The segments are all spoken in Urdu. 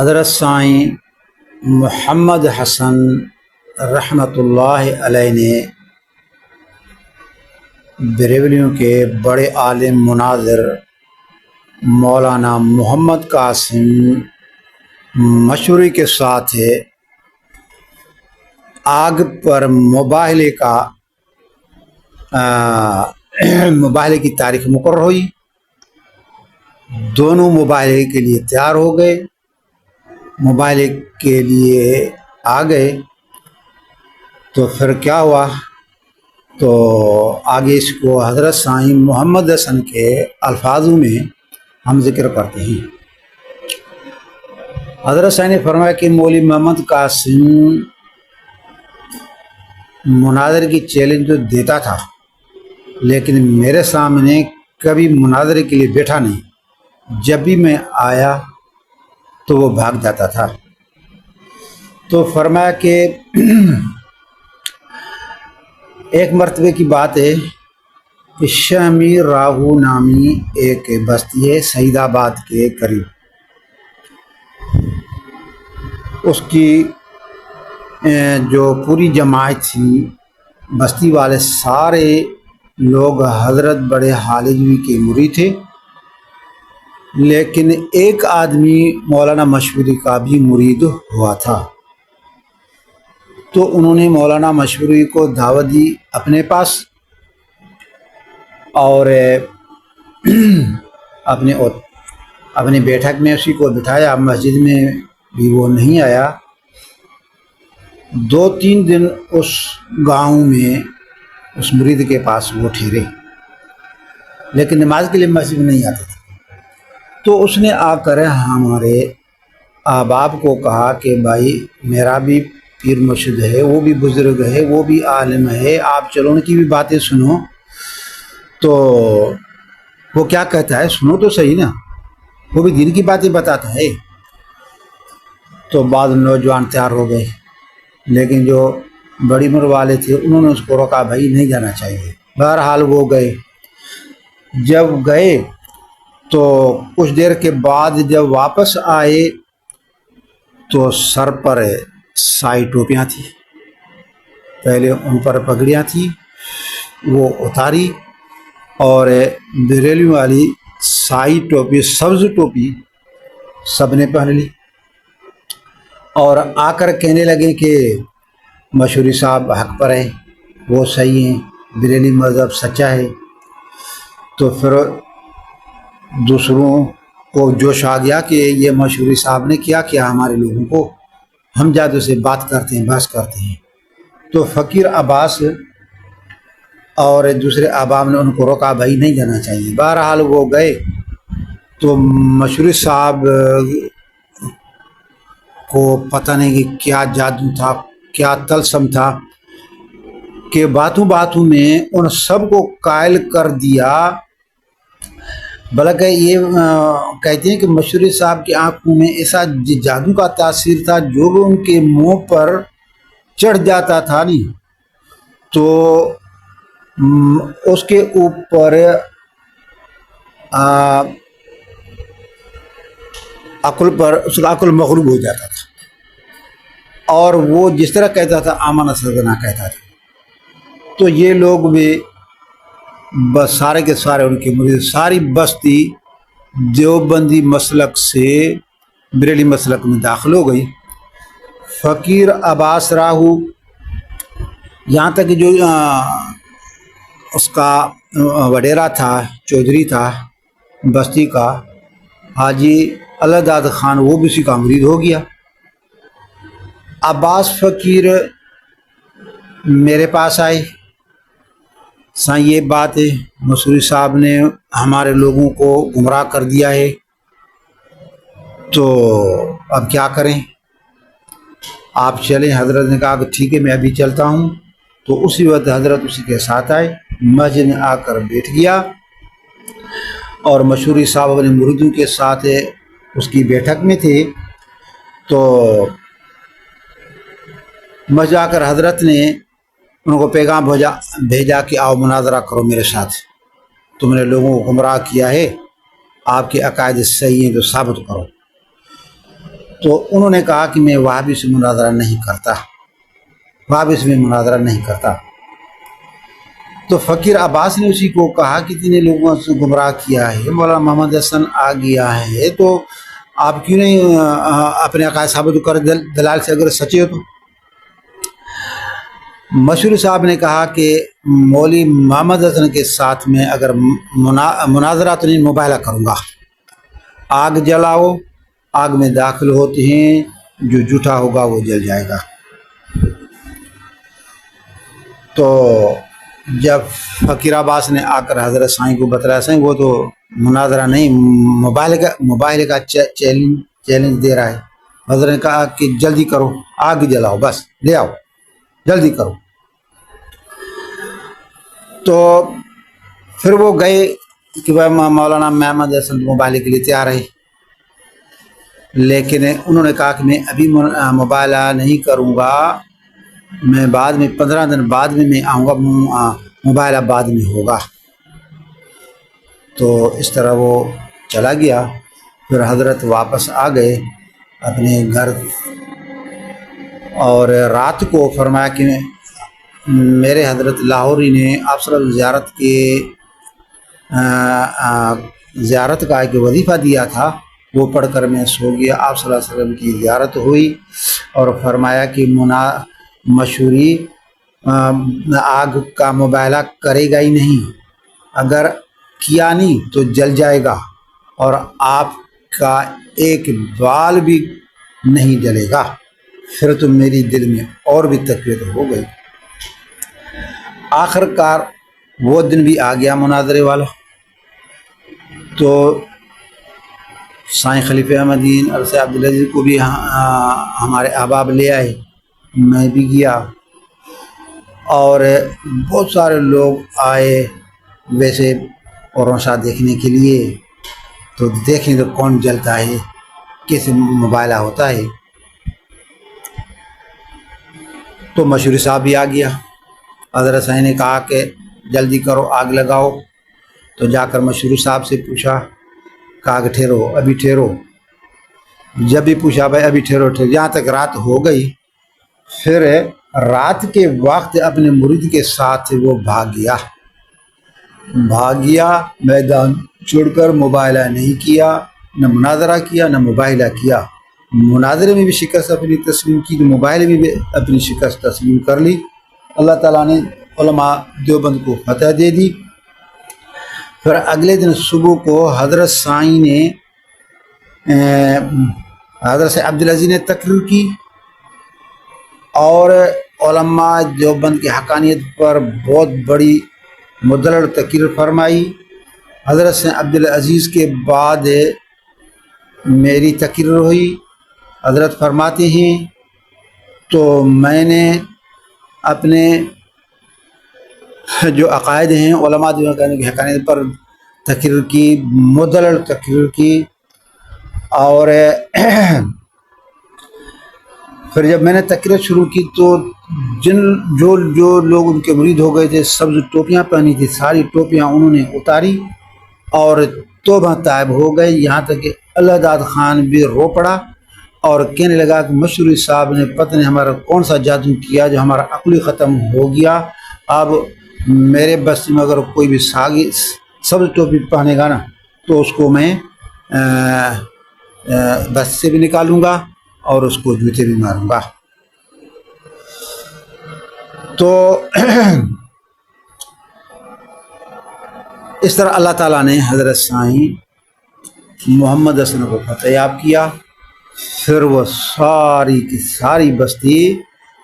حضرت سائیں محمد حسن رحمۃ اللہ علیہ نے بریلویوں کے بڑے عالم مناظر مولانا محمد قاسم مشوری کے ساتھ آگ پر مباہلے کی تاریخ مقرر ہوئی۔ دونوں مباہلے کے لیے تیار ہو گئے، مباہلے کے لیے آ گئے۔ تو پھر کیا ہوا، تو آگے اس کو حضرت سائیں محمد حسن کے الفاظوں میں ہم ذکر کرتے ہیں۔ حضرت سائیں نے فرمایا کہ مولوی محمد قاسم مناظر کی چیلنج تو دیتا تھا، لیکن میرے سامنے کبھی مناظرے کے لیے بیٹھا نہیں۔ جب بھی میں آیا تو وہ بھاگ جاتا تھا۔ تو فرمایا کہ ایک مرتبے کی بات ہے کہ شامی راہو نامی ایک بستی ہے سعید آباد کے قریب، اس کی جو پوری جماعت تھی، بستی والے سارے لوگ حضرت بڑے حالجوی کے مرید تھے، لیکن ایک آدمی مولانا مشوری کا بھی مرید ہوا تھا۔ تو انہوں نے مولانا مشوری کو دعوت دی اپنے پاس، اور اپنے بیٹھک میں اسی کو بٹھایا۔ مسجد میں بھی وہ نہیں آیا۔ 2-3 دن اس گاؤں میں اس مرید کے پاس وہ ٹھہرے، لیکن نماز کے لیے مسجد میں نہیں آتے تھے۔ تو اس نے آ کر ہمارے احباب کو کہا کہ بھائی میرا بھی پیر مرشد ہے، وہ بھی بزرگ ہے، وہ بھی عالم ہے، آپ چلو ان کی بھی باتیں سنو۔ تو وہ کیا کہتا ہے، سنو تو صحیح نا، وہ بھی دین کی باتیں بتاتا ہے۔ تو بعض نوجوان تیار ہو گئے، لیکن جو بڑی عمر والے تھے انہوں نے اس کو روکا، بھائی نہیں جانا چاہیے۔ بہرحال وہ گئے۔ جب گئے تو کچھ دیر کے بعد جب واپس آئے تو سر پر سائی ٹوپیاں تھیں، پہلے ان پر پگڑیاں تھیں، وہ اتاری، اور بریلوی والی سائی ٹوپی، سبز ٹوپی سب نے پہن لی، اور آ کر کہنے لگے کہ مشوری صاحب حق پر ہے، وہ صحیح ہیں، بریلوی مذہب سچا ہے۔ تو پھر دوسروں کو جوش آ گیا کہ یہ مشوری صاحب نے کیا ہمارے لوگوں کو، ہم جادو سے بات کرتے ہیں، بحث کرتے ہیں۔ تو فقیر عباس اور دوسرے احباب نے ان کو روکا، بھائی نہیں جانا چاہیے۔ بہرحال وہ گئے تو مشوری صاحب کو پتہ نہیں کہ کیا جادو تھا، کیا طلسم تھا، کہ باتوں باتوں میں ان سب کو قائل کر دیا۔ بلکہ یہ کہتے ہیں کہ مشوری صاحب کی آنکھوں میں ایسا جادو کا تاثیر تھا جو ان کے منہ پر چڑھ جاتا تھا نہیں، تو اس کے اوپر اس کا عقل مغلوب ہو جاتا تھا، اور وہ جس طرح کہتا تھا آمنا صدقنا کہتا تھا۔ تو یہ لوگ بھی بس سارے کے سارے ان کے مرید، ساری بستی دیوبندی مسلک سے بریلی مسلک میں داخل ہو گئی۔ فقیر عباس راہو، یہاں تک جو اس کا وڈیرا تھا، چودھری تھا بستی کا، حاجی اللہ داد خان، وہ بھی اسی کا مرید ہو گیا۔ عباس فقیر میرے پاس آئے، سائیں یہ بات ہے، مشوری صاحب نے ہمارے لوگوں کو گمراہ کر دیا ہے، تو اب کیا کریں، آپ چلیں۔ حضرت نے کہا کہ ٹھیک ہے میں ابھی چلتا ہوں۔ تو اسی وقت حضرت اسی کے ساتھ آئے، مسجد میں آ کر بیٹھ گیا، اور مشوری صاحب اپنے مریدوں کے ساتھ اس کی بیٹھک میں تھے۔ تو مسجد آ کر حضرت نے ان کو پیغام بھیجا کہ آؤ مناظرہ کرو میرے ساتھ، تم نے لوگوں کو گمراہ کیا ہے، آپ کے عقائد صحیح ہیں تو ثابت کرو۔ تو انہوں نے کہا کہ میں وہابی سے مناظرہ نہیں کرتا، وہابی سے میں مناظرہ نہیں کرتا۔ تو فقیر عباس نے اسی کو کہا کہ اتنے لوگوں سے گمراہ کیا ہے، مولانا محمد حسن آ گیا ہے، تو آپ کیوں نہیں اپنے عقائد ثابت کر دلائل سے، اگر سچے ہو تو۔ مشہور صاحب نے کہا کہ مولوی محمد حسن کے ساتھ میں اگر مناظرہ تو نہیں، مباہلہ کروں گا۔ آگ جلاؤ، آگ میں داخل ہوتے ہیں، جو جھوٹا ہوگا وہ جل جائے گا۔ تو جب فقیر عباس نے آ کر حضرت سائیں کو بتلایا، سائیں وہ تو مناظرہ نہیں، مباہلے کا چیلنج دے رہا ہے۔ حضرت نے کہا کہ جلدی کرو، آگ جلاؤ، بس لے آؤ، جلدی کرو۔ تو پھر وہ گئے کہ مولانا محمد حسن مباہلے کے لیے تیار ہے، لیکن انہوں نے کہا کہ میں ابھی مباہلہ نہیں کروں گا، میں بعد میں 15 دن بعد میں آؤں گا، مباہلہ بعد میں ہوگا۔ تو اس طرح وہ چلا گیا۔ پھر حضرت واپس آ گئے اپنے گھر، اور رات کو فرمایا کہ میرے حضرت لاہوری نے آپ صلی اللہ علیہ وسلم زیارت کا ایک وظیفہ دیا تھا، وہ پڑھ کر میں سو گیا۔ آپ صلی اللہ علیہ وسلم کی زیارت ہوئی اور فرمایا کہ مشہوری آگ کا مباہلہ کرے گا ہی نہیں، اگر کیا نہیں تو جل جائے گا، اور آپ کا ایک بال بھی نہیں جلے گا۔ پھر تو میری دل میں اور بھی تقویت ہو گئی۔ آخر کار وہ دن بھی آ گیا مناظرے والا، تو سائیں خلیفہ احمدین عرصہ عبدالعزیز کو بھی ہمارے احباب لے آئے، میں بھی گیا، اور بہت سارے لوگ آئے ویسے اوروں دیکھنے کے لیے، تو دیکھیں تو کون جلتا ہے، کیسے مباہلہ ہوتا ہے۔ تو مشہور صاحب بھی آ گیا۔ حضرت سائیں نے کہا کہ جلدی کرو، آگ لگاؤ۔ تو جا کر مشہور صاحب سے پوچھا، کہا کہ ٹھہرو، ابھی ٹھہرو۔ جب بھی پوچھا بھائی ابھی ٹھہرو ٹھہرو، جہاں تک رات ہو گئی۔ پھر رات کے وقت اپنے مرید کے ساتھ وہ بھاگ گیا، میدان چھوڑ کر مباہلہ نہیں کیا، نہ مناظرہ کیا، نہ مباہلہ کیا۔ مناظرے میں بھی شکست اپنی تسلیم کی، مباہلے میں بھی اپنی شکست تسلیم کر لی۔ اللہ تعالیٰ نے علماء دیوبند کو فتح دے دی۔ پھر اگلے دن صبح کو حضرت سائیں نے حضرت عبدالعزیز نے تقریر کی، اور علماء دیوبند کی حقانیت پر بہت بڑی مدلل تقریر فرمائی۔ حضرت سے عبدالعزیز کے بعد میری تقریر ہوئی۔ حضرت فرماتے ہیں تو میں نے اپنے جو عقائد ہیں علماء دیوبند کی حقانیت پر تقریر کی، مدلل تقریر کی، اور پھر جب میں نے تقریر شروع کی تو جو لوگ ان کے مرید ہو گئے تھے، سبز ٹوپیاں پہنی تھی، ساری ٹوپیاں انہوں نے اتاری اور توبہ طائب ہو گئے، یہاں تک کہ اللہ داد خان بھی رو پڑا اور کہنے لگا کہ مشہور صاحب نے پتہ نہیں ہمارا کون سا جادو کیا جو ہمارا عقل ختم ہو گیا۔ اب میرے بستی میں اگر کوئی بھی سبز ٹوپی پہنے گا نا تو اس کو میں بستی سے بھی نکالوں گا اور اس کو جوتے بھی ماروں گا۔ تو اس طرح اللہ تعالیٰ نے حضرت سائیں محمد حسن کو فتح یاب کیا۔ پھر وہ ساری کی ساری بستی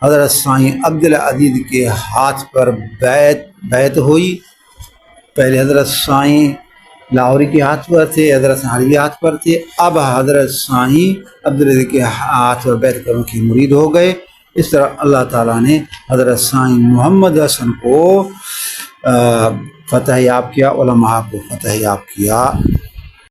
حضرت سائیں عبدالعزیز کے ہاتھ پر بیعت ہوئی۔ پہلے حضرت سائیں لاہوری کے ہاتھ پر تھے، حضرت حلوی ہاتھ پر تھے، اب حضرت سائیں عبدالعزیز کے ہاتھ پر بیعت کرنے کے مرید ہو گئے۔ اس طرح اللہ تعالیٰ نے حضرت سائیں محمد حسن کو فتح یاب کیا، علماء کو فتح یاب کیا۔